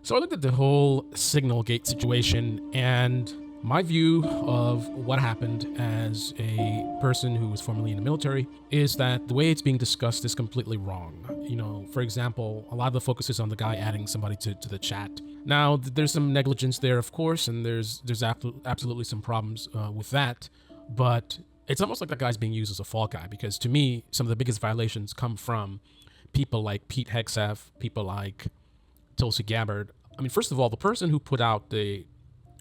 So I looked at the whole SignalGate situation, and my view of what happened as a person who was formerly in the military is that the way it's being discussed is completely wrong. For example, a lot of the focus is on the guy adding somebody to the chat. Now, there's some negligence there, of course, and there's absolutely some problems with that, but it's almost like that guy's being used as a fall guy, because to me, some of the biggest violations come from people like Pete Hegseth, people like Tulsi Gabbard. I mean, first of all, the person who put out the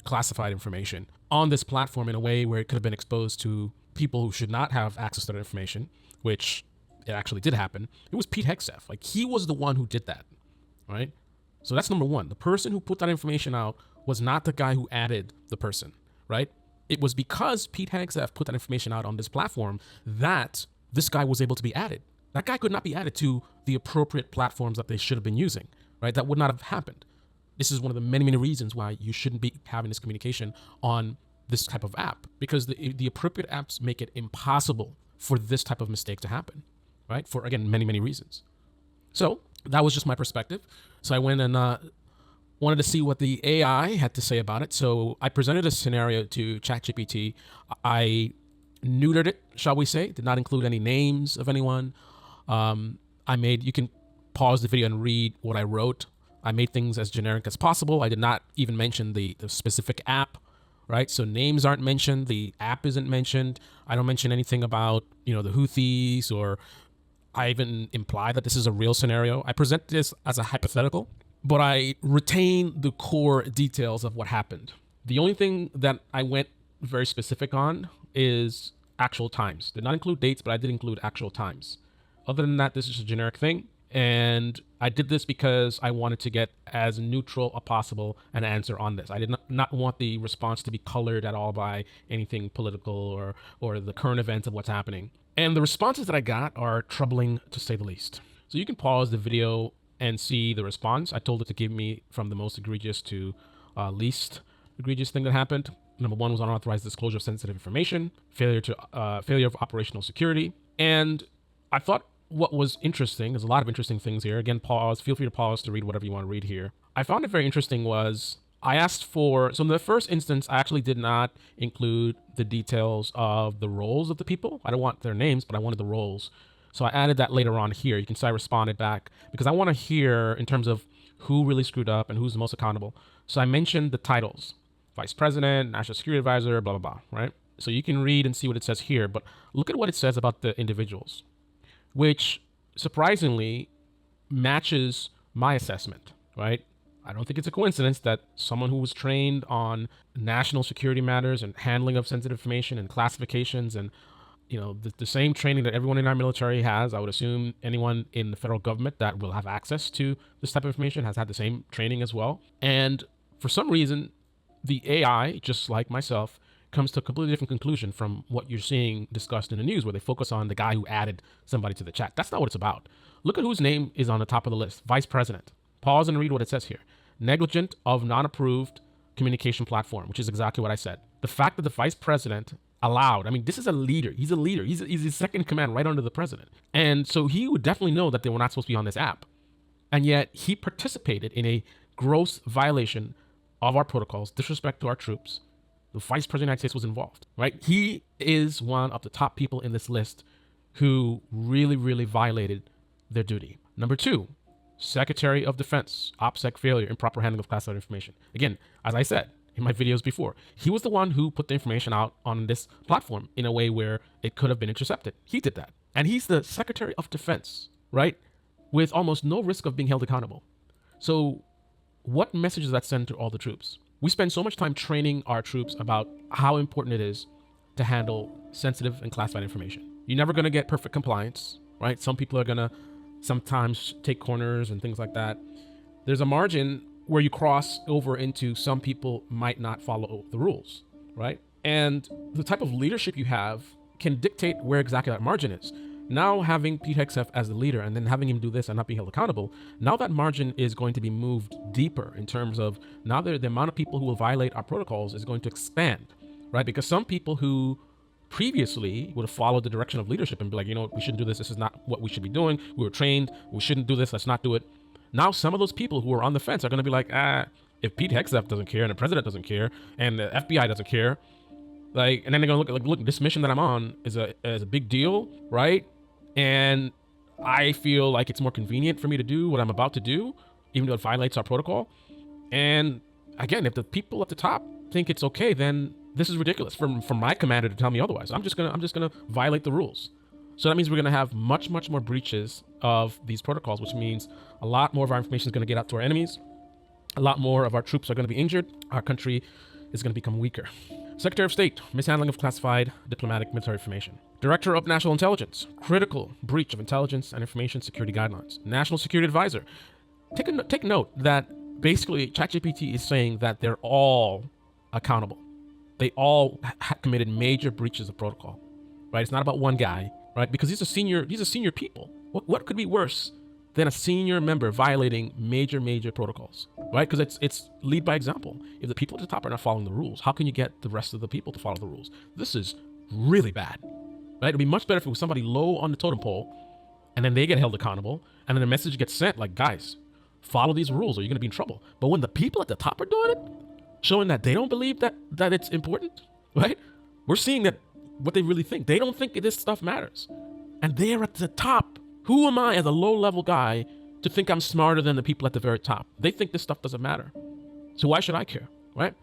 classified information on this platform in a way where it could have been exposed to people who should not have access to that information, which it actually did happen, it was Pete Hegseth. Like, he was the one who did that, right? So that's number one. The person who put that information out was not the guy who added the person, right? It was because Pete Hegseth put that information out on this platform that this guy was able to be added. That guy could not be added to the appropriate platforms that they should have been using, right? That would not have happened. This is one of the many, many reasons why you shouldn't be having this communication on this type of app, because the appropriate apps make it impossible for this type of mistake to happen, right? For, again, many, many reasons. So that was just my perspective. So I went and wanted to see what the AI had to say about it. So I presented a scenario to ChatGPT. I neutered it, shall we say, did not include any names of anyone. You can pause the video and read what I wrote. I made things as generic as possible. I did not even mention the specific app, right? So names aren't mentioned. The app isn't mentioned. I don't mention anything about, the Houthis, or I even imply that this is a real scenario. I present this as a hypothetical, but I retain the core details of what happened. The only thing that I went very specific on is actual times. Did not include dates, but I did include actual times. Other than that, this is a generic thing. And I did this because I wanted to get as neutral as possible an answer on this. I did not want the response to be colored at all by anything political or the current events of what's happening. And the responses that I got are troubling, to say the least. So you can pause the video and see the response. I told it to give me from the most egregious to least egregious thing that happened. Number one was unauthorized disclosure of sensitive information, failure of operational security. And I thought what was interesting, there's a lot of interesting things here. Again, feel free to pause to read whatever you want to read here. I found it very interesting was I asked so in the first instance, I actually did not include the details of the roles of the people. I don't want their names, but I wanted the roles. So I added that later on here. You can see I responded back because I want to hear in terms of who really screwed up and who's the most accountable. So I mentioned the titles: Vice President, National Security Advisor, blah, blah, blah, right? So you can read and see what it says here, but look at what it says about the individuals, which surprisingly matches my assessment, right? I don't think it's a coincidence that someone who was trained on national security matters and handling of sensitive information and classifications and, the same training that everyone in our military has, I would assume anyone in the federal government that will have access to this type of information has had the same training as well. And for some reason, the AI, just like myself, comes to a completely different conclusion from what you're seeing discussed in the news, where they focus on the guy who added somebody to the chat. That's not what it's about. Look at whose name is on the top of the list: Vice President. Pause and read what it says here: negligent of non-approved communication platform, which is exactly what I said. The fact that the Vice President allowed, this is a leader. He's a leader. He's his second in command right under the president. And so he would definitely know that they were not supposed to be on this app. And yet he participated in a gross violation of our protocols, disrespect to our troops. The Vice President of the United States was involved, right? He is one of the top people in this list who really, really violated their duty. Number two, Secretary of Defense, OPSEC failure, improper handling of classified information. Again, as I said in my videos before, he was the one who put the information out on this platform in a way where it could have been intercepted. He did that. And he's the Secretary of Defense, right? With almost no risk of being held accountable. So what message does that send to all the troops? We spend so much time training our troops about how important it is to handle sensitive and classified information. You're never going to get perfect compliance, right? Some people are going to sometimes take corners and things like that. There's a margin where you cross over into some people might not follow the rules, right? And the type of leadership you have can dictate where exactly that margin is. Now having Pete Hegseth as the leader and then having him do this and not be held accountable, now that margin is going to be moved deeper in terms of now the amount of people who will violate our protocols is going to expand, right? Because some people who previously would have followed the direction of leadership and be like, we shouldn't do this. This is not what we should be doing. We were trained. We shouldn't do this. Let's not do it. Now some of those people who are on the fence are going to be like, if Pete Hegseth doesn't care and the president doesn't care and the FBI doesn't care, like, and then they're going to look, this mission that I'm on is a big deal, right? And I feel like it's more convenient for me to do what I'm about to do, even though it violates our protocol. And again, if the people at the top think it's okay, then this is ridiculous for my commander to tell me otherwise. I'm just gonna violate the rules. So that means we're gonna have much more breaches of these protocols, which means a lot more of our information is gonna get out to our enemies. A lot more of our troops are gonna be injured. Our country is gonna become weaker. Secretary of State, mishandling of classified diplomatic military information. Director of National Intelligence, critical breach of intelligence and information security guidelines. National Security Advisor. Take note that basically ChatGPT is saying that they're all accountable. They all committed major breaches of protocol, right? It's not about one guy, right? Because these are senior people. What could be worse than a senior member violating major protocols, right? Because it's lead by example. If the people at the top are not following the rules, how can you get the rest of the people to follow the rules? This is really bad, right? It'd be much better if it was somebody low on the totem pole and then they get held accountable and then the message gets sent like, guys, follow these rules or you're gonna be in trouble. But when the people at the top are doing it, showing that they don't believe that it's important, right? We're seeing that what they really think. They don't think this stuff matters. And they're at the top. Who am I as a low-level guy to think I'm smarter than the people at the very top? They think this stuff doesn't matter. So why should I care, right?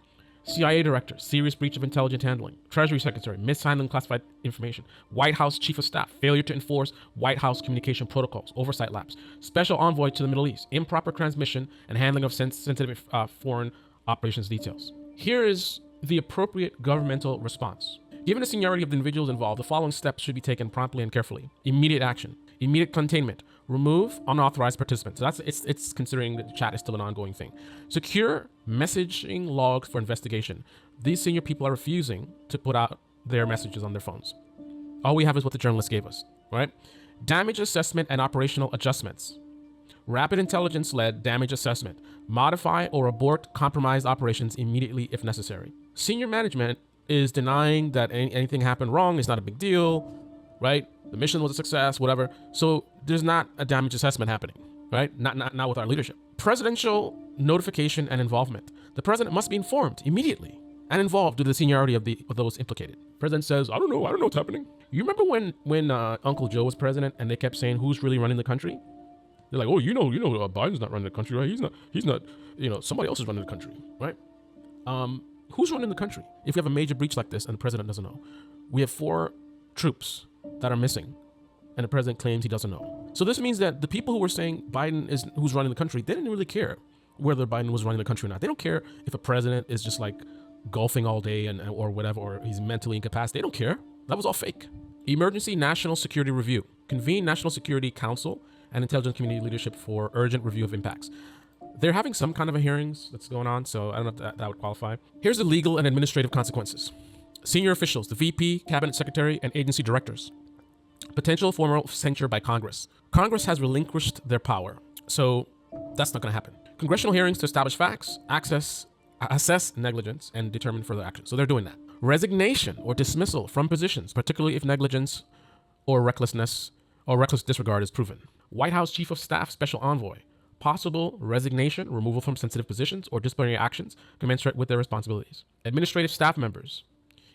CIA director, serious breach of intelligence handling. Treasury secretary, mishandling classified information. White House chief of staff, failure to enforce White House communication protocols, oversight lapse. Special envoy to the Middle East, improper transmission and handling of sensitive foreign operations details. Here is the appropriate governmental response. Given the seniority of the individuals involved, the following steps should be taken promptly and carefully. Immediate action, immediate containment, remove unauthorized participants. So it's considering that the chat is still an ongoing thing. Secure messaging logs for investigation. These senior people are refusing to put out their messages on their phones. All we have is what the journalists gave us, right? Damage assessment and operational adjustments. Rapid intelligence-led damage assessment. Modify or abort compromised operations immediately if necessary. Senior management is denying that anything happened wrong. It's not a big deal, right? The mission was a success, whatever. So there's not a damage assessment happening, right? Not with our leadership. Presidential notification and involvement. The president must be informed immediately and involved due to the seniority of those implicated. President says, I don't know what's happening. You remember when Uncle Joe was president and they kept saying who's really running the country? They're like, oh, Biden's not running the country, right? He's not, somebody else is running the country, right? Who's running the country? If we have a major breach like this and the president doesn't know, we have 4 troops that are missing and the president claims he doesn't know. So this means that the people who were saying Biden is who's running the country, they didn't really care whether Biden was running the country or not. They don't care if a president is just like golfing all day or whatever, or he's mentally incapacitated. They don't care. That was all fake. Emergency National Security Review. Convene National Security Council and Intelligence Community leadership for urgent review of impacts. They're having some kind of a hearings that's going on, so I don't know if that would qualify. Here's the legal and administrative consequences. Senior officials, the VP, cabinet secretary, and agency directors. Potential formal censure by Congress. Congress has relinquished their power, so that's not going to happen. Congressional hearings to establish facts, assess negligence, and determine further action. So they're doing that. Resignation or dismissal from positions, particularly if negligence or reckless disregard is proven. White House Chief of Staff Special Envoy. Possible resignation, removal from sensitive positions, or disciplinary actions commensurate with their responsibilities. Administrative staff members.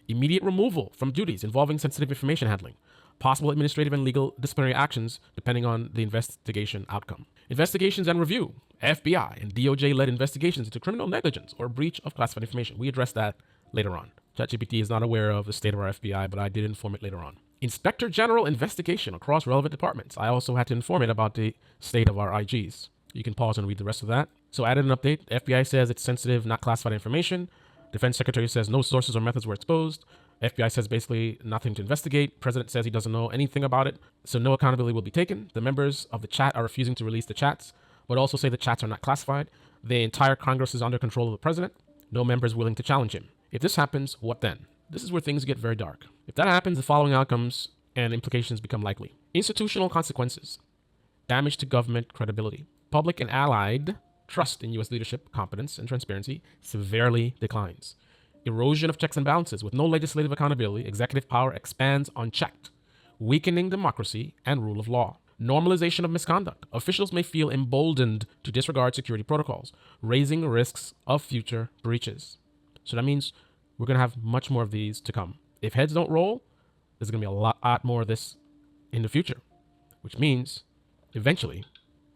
Immediate removal from duties involving sensitive information handling. Possible administrative and legal disciplinary actions depending on the investigation outcome. Investigations and review. FBI and DOJ-led investigations into criminal negligence or breach of classified information. We address that later on. ChatGPT is not aware of the state of our FBI, but I did inform it later on. Inspector General investigation across relevant departments. I also had to inform it about the state of our IGs. You can pause and read the rest of that. So added an update. FBI says it's sensitive, not classified information. Defense Secretary says no sources or methods were exposed. FBI says basically nothing to investigate. President says he doesn't know anything about it, so no accountability will be taken. The members of the chat are refusing to release the chats, but also say the chats are not classified. The entire Congress is under control of the president. No member is willing to challenge him. If this happens, what then? This is where things get very dark. If that happens, the following outcomes and implications become likely. Institutional consequences. Damage to government credibility. Public and allied trust in U.S. leadership, competence, and transparency severely declines. Erosion of checks and balances. With no legislative accountability, executive power expands unchecked, weakening democracy and rule of law. Normalization of misconduct. Officials may feel emboldened to disregard security protocols, raising risks of future breaches. So that means we're going to have much more of these to come. If heads don't roll, there's going to be a lot more of this in the future, which means eventually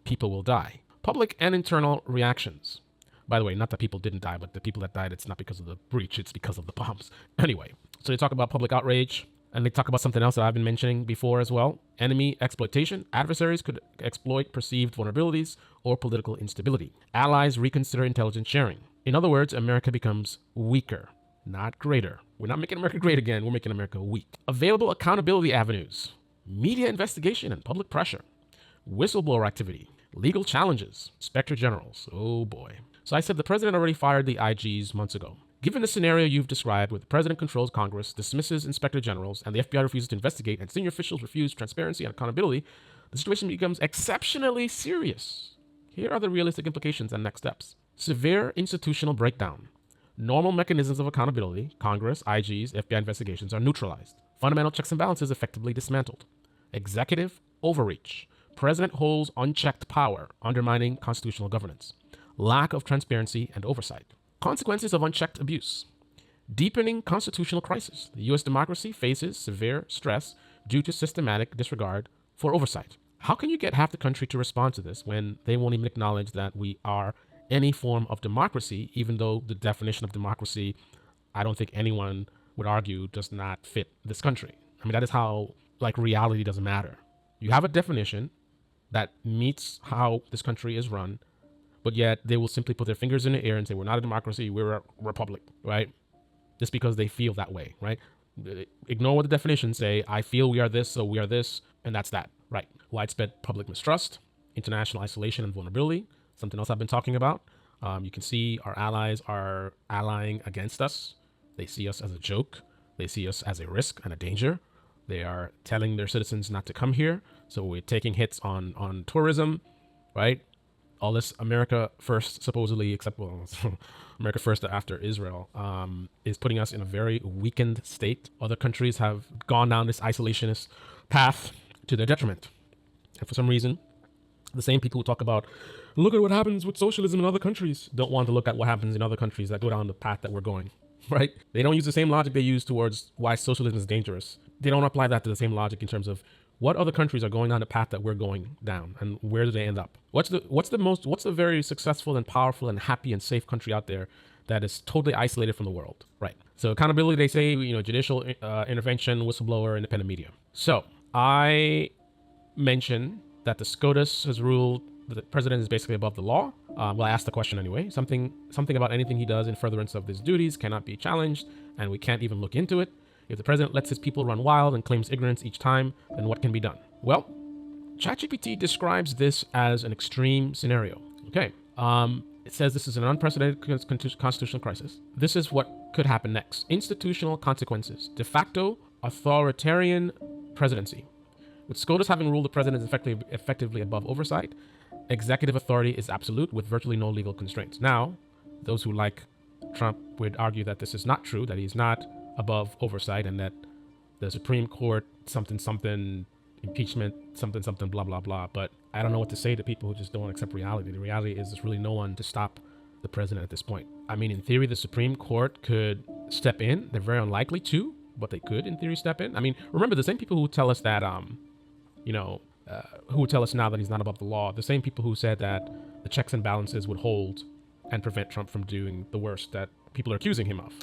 people will die. Public and internal reactions. By the way, not that people didn't die, but the people that died, it's not because of the breach, it's because of the bombs. Anyway, so they talk about public outrage, and they talk about something else that I've been mentioning before as well. Enemy exploitation. Adversaries could exploit perceived vulnerabilities or political instability. Allies reconsider intelligence sharing. In other words, America becomes weaker, not greater. We're not making America great again, we're making America weak. Available accountability avenues. Media investigation and public pressure. Whistleblower activity. Legal challenges. Inspector generals. Oh boy. So I said the president already fired the IGs months ago. Given the scenario you've described, where the president controls Congress, dismisses inspector generals, and the FBI refuses to investigate, and senior officials refuse transparency and accountability, the situation becomes exceptionally serious. Here are the realistic implications and next steps. Severe institutional breakdown. Normal mechanisms of accountability, Congress, IGs, FBI investigations, are neutralized. Fundamental checks and balances effectively dismantled. Executive overreach. President holds unchecked power, undermining constitutional governance. Lack of transparency and oversight. Consequences of unchecked abuse. Deepening constitutional crisis. The U.S. democracy faces severe stress due to systematic disregard for oversight. How can you get half the country to respond to this when they won't even acknowledge that we are any form of democracy, even though the definition of democracy, I don't think anyone would argue, does not fit this country. I mean, that is how, reality doesn't matter. You have a definition that meets how this country is run, but yet they will simply put their fingers in the air and say, we're not a democracy, we're a republic, right? Just because they feel that way, right? Ignore what the definitions say. I feel we are this, so we are this, and that's that, right? Widespread public mistrust, international isolation and vulnerability, something else I've been talking about. You can see our allies are allying against us. They see us as a joke. They see us as a risk and a danger. They are telling their citizens not to come here. So we're taking hits on tourism, right? All this America first, supposedly, except, well, America first after Israel, is putting us in a very weakened state. Other countries have gone down this isolationist path to their detriment. And for some reason, the same people who talk about, look at what happens with socialism in other countries, don't want to look at what happens in other countries that go down the path that we're going, right? They don't use the same logic they use towards why socialism is dangerous. They don't apply that to the same logic in terms of what other countries are going down the path that we're going down, and where do they end up? What's the very successful and powerful and happy and safe country out there that is totally isolated from the world, right? So accountability, they say, judicial intervention, whistleblower, independent media. So I mentioned that the SCOTUS has ruled that the president is basically above the law. Well, I asked the question anyway. Something about anything he does in furtherance of his duties cannot be challenged, and we can't even look into it. If the president lets his people run wild and claims ignorance each time, then what can be done? Well, ChatGPT describes this as an extreme scenario. Okay. It says this is an unprecedented constitutional crisis. This is what could happen next. Institutional consequences. De facto authoritarian presidency. With SCOTUS having ruled the president is effectively above oversight, executive authority is absolute with virtually no legal constraints. Now, those who like Trump would argue that this is not true, that he's not above oversight, and that the Supreme Court something impeachment something blah blah blah. But I don't know what to say to people who just don't accept reality. The reality is there's really no one to stop the president at this point. I mean, in theory, the Supreme Court could step in. They're very unlikely to, but they could in theory step in. I mean, remember, the same people who tell us that who would tell us now that he's not above the law, the same people who said that the checks and balances would hold and prevent Trump from doing the worst that people are accusing him of.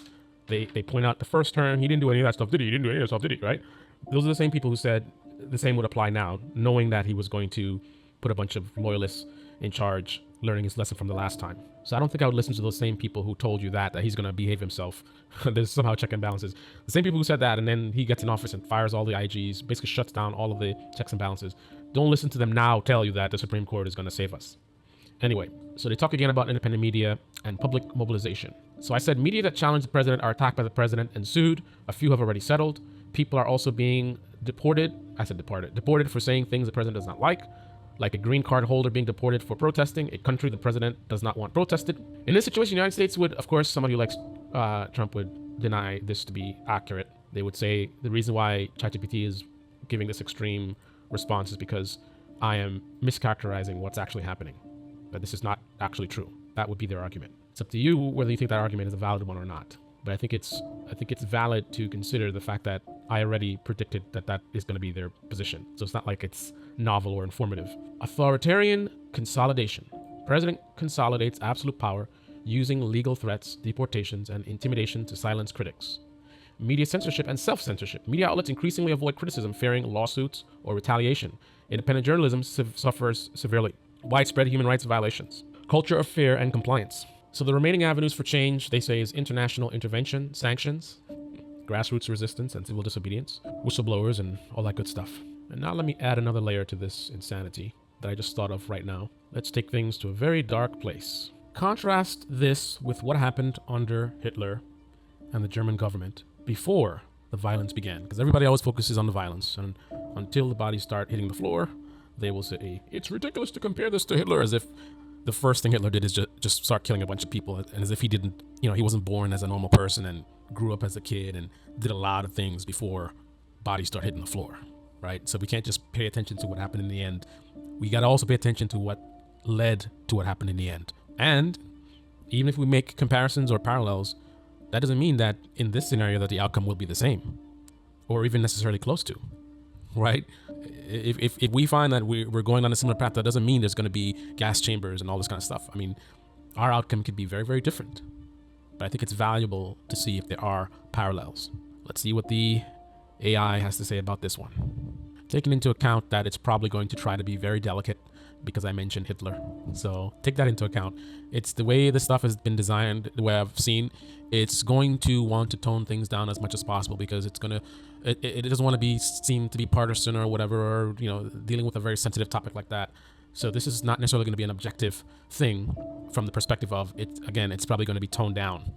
They point out the first term, he didn't do any of that stuff, did he? He didn't do any of that stuff, did he? Right? Those are the same people who said the same would apply now, knowing that he was going to put a bunch of loyalists in charge, learning his lesson from the last time. So I don't think I would listen to those same people who told you that he's going to behave himself. There's somehow check and balances. The same people who said that, and then he gets in office and fires all the IGs, basically shuts down all of the checks and balances. Don't listen to them now tell you that the Supreme Court is going to save us. Anyway, so they talk again about independent media and public mobilization. So I said media that challenge the president are attacked by the president and sued. A few have already settled. People are also being deported. I said deported for saying things the president does not like a green card holder being deported for protesting a country the president does not want protested. In this situation, the United States would, of course, somebody who likes Trump would deny this to be accurate. They would say the reason why ChatGPT is giving this extreme response is because I am mischaracterizing what's actually happening, that this is not actually true. That would be their argument. It's up to you whether you think that argument is a valid one or not. But I think it's valid to consider the fact that I already predicted that is going to be their position. So it's not like it's novel or informative. Authoritarian consolidation. President consolidates absolute power using legal threats, deportations, and intimidation to silence critics. Media censorship and self-censorship. Media outlets increasingly avoid criticism, fearing lawsuits or retaliation. Independent journalism suffers severely. Widespread human rights violations. Culture of fear and compliance. So the remaining avenues for change, they say, is international intervention, sanctions, grassroots resistance and civil disobedience, whistleblowers, and all that good stuff. And now let me add another layer to this insanity that I just thought of right now. Let's take things to a very dark place. Contrast this with what happened under Hitler and the German government before the violence began, because everybody always focuses on the violence, and until the bodies start hitting the floor, they will say, it's ridiculous to compare this to Hitler, as if the first thing Hitler did is just start killing a bunch of people, and as if he didn't, he wasn't born as a normal person and grew up as a kid and did a lot of things before bodies start hitting the floor, right? So we can't just pay attention to what happened in the end. We got to also pay attention to what led to what happened in the end. And even if we make comparisons or parallels, that doesn't mean that in this scenario that the outcome will be the same or even necessarily close to, right? If we find that we're going on a similar path, that doesn't mean there's going to be gas chambers and all this kind of stuff. I mean, our outcome could be very, very different. But I think it's valuable to see if there are parallels. Let's see what the AI has to say about this one. Taking into account that it's probably going to try to be very delicate because I mentioned Hitler. So take that into account. It's the way this stuff has been designed, the way I've seen, it's going to want to tone things down as much as possible because it doesn't want to seem to be partisan or whatever, or, dealing with a very sensitive topic like that. So this is not necessarily going to be an objective thing from the perspective of it. Again, it's probably going to be toned down.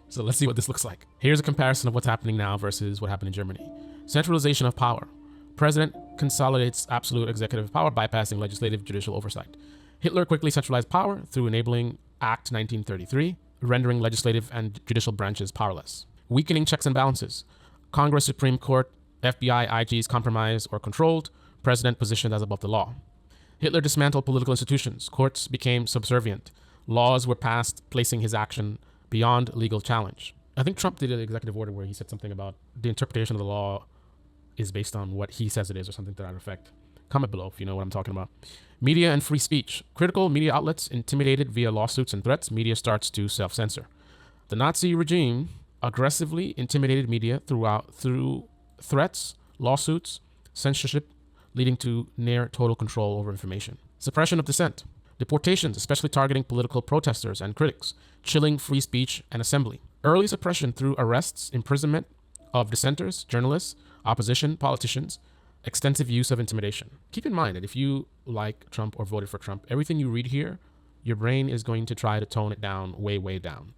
So let's see what this looks like. Here's a comparison of what's happening now versus what happened in Germany. Centralization of power. President consolidates absolute executive power, bypassing legislative judicial oversight. Hitler quickly centralized power through enabling Act 1933, rendering legislative and judicial branches powerless. Weakening checks and balances. Congress, Supreme Court, FBI, IGs compromised or controlled. President positioned as above the law. Hitler dismantled political institutions. Courts became subservient. Laws were passed, placing his action beyond legal challenge. I think Trump did an executive order where he said something about the interpretation of the law is based on what he says it is, or something to that effect. Comment below if you know what I'm talking about. Media and free speech. Critical media outlets intimidated via lawsuits and threats. Media starts to self-censor. The Nazi regime aggressively intimidated media through threats, lawsuits, censorship, leading to near total control over information. Suppression of dissent. Deportations, especially targeting political protesters and critics, chilling free speech and assembly. Early suppression through arrests, imprisonment of dissenters, journalists, opposition, politicians, extensive use of intimidation. Keep in mind that if you like Trump or voted for Trump, everything you read here, your brain is going to try to tone it down, way, way down.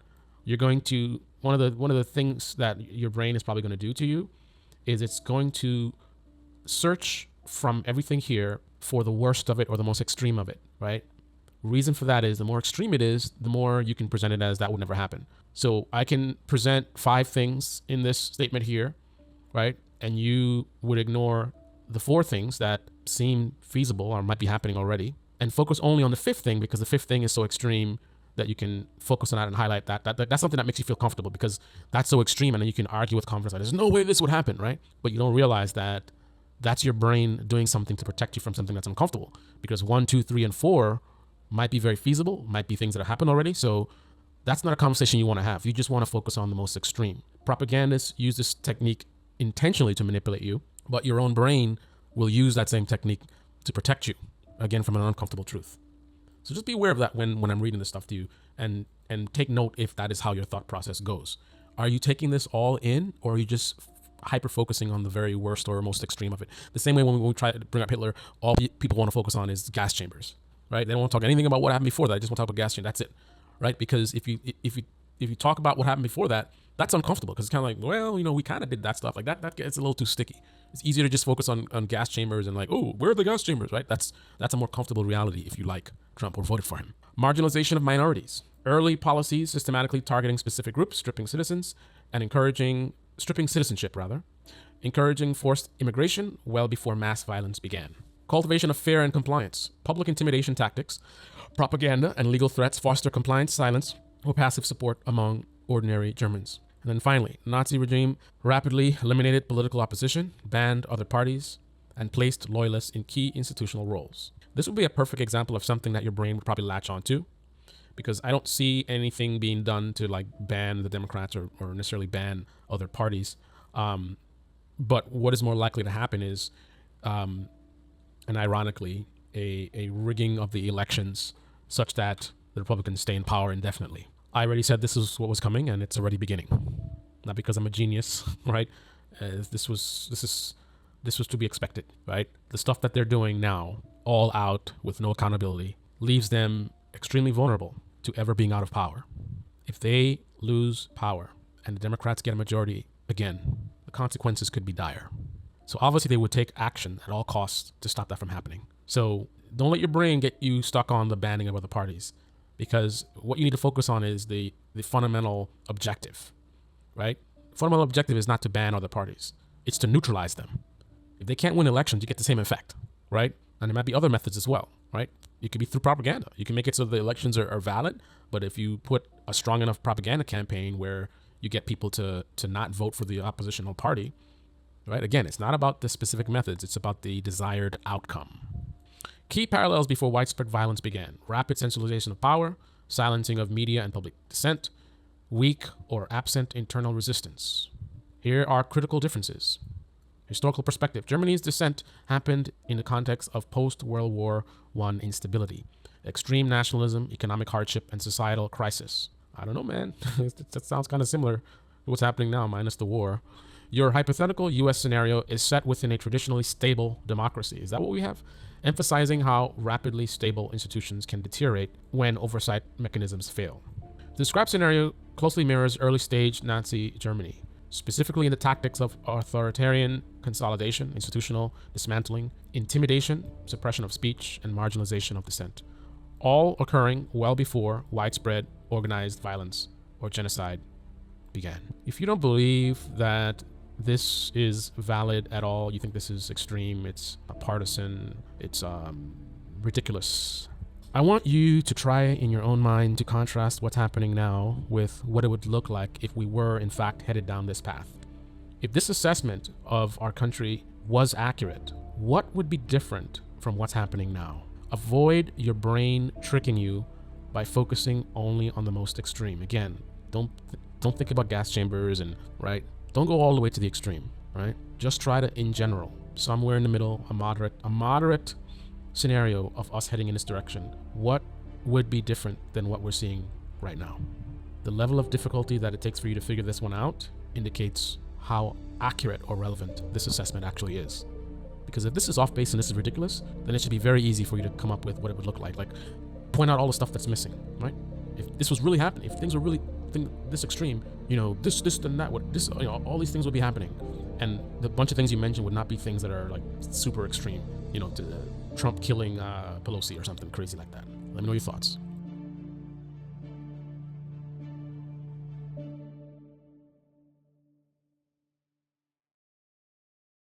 You're going to, one of the things that your brain is probably going to do to you is it's going to search from everything here for the worst of it or the most extreme of it, right? Reason for that is the more extreme it is, the more you can present it as that would never happen. So I can present 5 things in this statement here, right? And you would ignore the 4 things that seem feasible or might be happening already and focus only on the 5th thing because the 5th thing is so extreme that you can focus on that and highlight that. That's something that makes you feel comfortable because that's so extreme, and then you can argue with confidence. Like, there's no way this would happen, right? But you don't realize that that's your brain doing something to protect you from something that's uncomfortable, because 1, 2, 3, and 4 might be very feasible, might be things that have happened already. So that's not a conversation you want to have. You just want to focus on the most extreme. Propagandists use this technique intentionally to manipulate you, but your own brain will use that same technique to protect you, again, from an uncomfortable truth. So just be aware of that when I'm reading this stuff to you, and take note if that is how your thought process goes. Are you taking this all in, or are you just hyper-focusing on the very worst or most extreme of it? The same way when we try to bring up Hitler, all people want to focus on is gas chambers, right? They don't want to talk anything about what happened before that. They just want to talk about gas chambers. That's it, right? Because if you talk about what happened before that, that's uncomfortable because it's kind of like, well, we kind of did that stuff. Like that gets a little too sticky. It's easier to just focus on gas chambers and like, oh, where are the gas chambers, right? That's a more comfortable reality if you like Trump or voted for him. Marginalization of minorities. Early policies systematically targeting specific groups, stripping citizenship, encouraging forced immigration well before mass violence began. Cultivation of fear and compliance. Public intimidation tactics, propaganda, and legal threats foster compliance, silence, or passive support among ordinary Germans. And then finally, Nazi regime rapidly eliminated political opposition, banned other parties, and placed loyalists in key institutional roles. This would be a perfect example of something that your brain would probably latch onto, because I don't see anything being done to like ban the Democrats or necessarily ban other parties. But what is more likely to happen is, and ironically, a rigging of the elections such that the Republicans stay in power indefinitely. I already said this is what was coming, and it's already beginning. Not because I'm a genius, right? This was to be expected, right? The stuff that they're doing now, all out with no accountability, leaves them extremely vulnerable to ever being out of power. If they lose power and the Democrats get a majority again, the consequences could be dire. So obviously they would take action at all costs to stop that from happening. So don't let your brain get you stuck on the banning of other parties, because what you need to focus on is the fundamental objective, right? Fundamental objective is not to ban other parties. It's to neutralize them. If they can't win elections, you get the same effect, right? And there might be other methods as well, right? It could be through propaganda. You can make it so the elections are valid, but if you put a strong enough propaganda campaign where you get people to not vote for the oppositional party, right? Again, it's not about the specific methods. It's about the desired outcome. Key parallels before widespread violence began: rapid centralization of power, silencing of media and public dissent, weak or absent internal resistance. Here are critical differences. Historical perspective. Germany's dissent happened in the context of post-World War I instability, extreme nationalism, economic hardship, and societal crisis. I don't know, man. That sounds kind of similar to what's happening now, minus the war. Your hypothetical U.S. scenario is set within a traditionally stable democracy. Is that what we have? Emphasizing how rapidly stable institutions can deteriorate when oversight mechanisms fail. The described scenario closely mirrors early-stage Nazi Germany, specifically in the tactics of authoritarian consolidation, institutional dismantling, intimidation, suppression of speech, and marginalization of dissent, all occurring well before widespread organized violence or genocide began. If you don't believe that this is valid at all, you think this is extreme, it's partisan, it's ridiculous, I want you to try in your own mind to contrast what's happening now with what it would look like if we were in fact headed down this path. If this assessment of our country was accurate, what would be different from what's happening now? Avoid your brain tricking you by focusing only on the most extreme. Again, don't think about gas chambers and, right? Don't go all the way to the extreme, right? Just try to, in general, somewhere in the middle, a moderate scenario of us heading in this direction. What would be different than what we're seeing right now? The level of difficulty that it takes for you to figure this one out indicates how accurate or relevant this assessment actually is. Because if this is off base and this is ridiculous, then it should be very easy for you to come up with what it would look like. Like, point out all the stuff that's missing, right? If this was really happening, if things were really this extreme, this and that, all these things would be happening. And the bunch of things you mentioned would not be things that are like super extreme, Trump killing Pelosi or something crazy like that. Let me know your thoughts.